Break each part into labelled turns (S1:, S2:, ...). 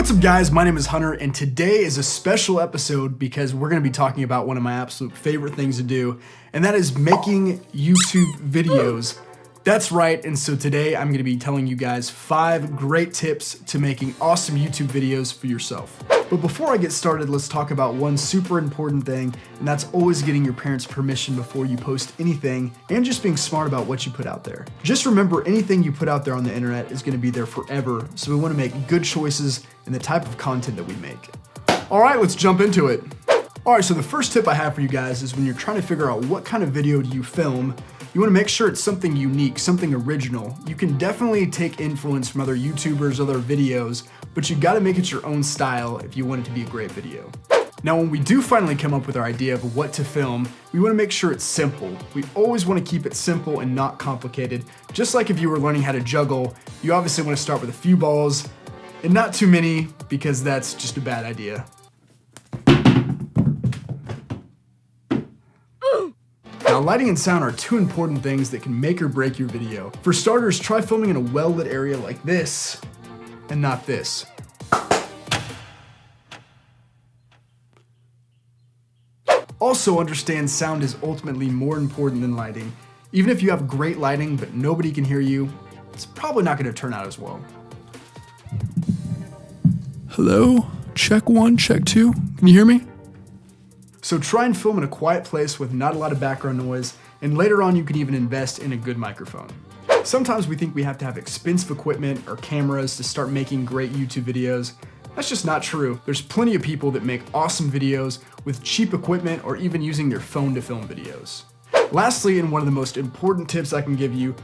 S1: What's up guys, my name is Hunter and today is a special episode because we're going to be talking about one of my absolute favorite things to do, and that is making YouTube videos. That's right, and so today I'm going to be telling you guys 5 great tips to making awesome YouTube videos for yourself. But before I get started, let's talk about one super important thing, and that's always getting your parents' permission before you post anything, and just being smart about what you put out there. Just remember, anything you put out there on the internet is going to be there forever, so we want to make good choices in the type of content that we make. Alright, let's jump into it. Alright, so the first tip I have for you guys is when you're trying to figure out what kind of video do you film, you want to make sure it's something unique, something original. You can definitely take influence from other YouTubers, other videos, but you got to make it your own style if you want it to be a great video. Now, when we do finally come up with our idea of what to film, we want to make sure it's simple. We always want to keep it simple and not complicated. Just like if you were learning how to juggle, you obviously want to start with a few balls and not too many, because that's just a bad idea. Now, lighting and sound are 2 important things that can make or break your video. For starters, try filming in a well-lit area like this, and not this. Also, understand sound is ultimately more important than lighting. Even if you have great lighting but nobody can hear you, it's probably not going to turn out as well. Hello? Check 1, check 2. Can you hear me? So try and film in a quiet place with not a lot of background noise, and later on you can even invest in a good microphone. Sometimes we think we have to have expensive equipment or cameras to start making great YouTube videos. That's just not true. There's plenty of people that make awesome videos with cheap equipment or even using their phone to film videos. Lastly, and one of the most important tips I can give you,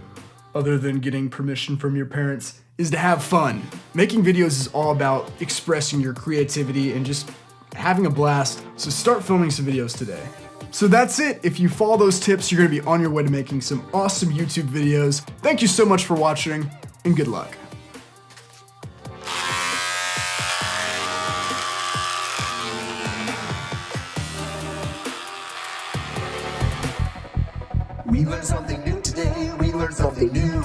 S1: other than getting permission from your parents, is to have fun. Making videos is all about expressing your creativity and just having a blast, so start filming some videos today. So that's it. If you follow those tips, you're going to be on your way to making some awesome YouTube videos. Thank you so much for watching, and good luck.
S2: We learned something new today, we learned something new.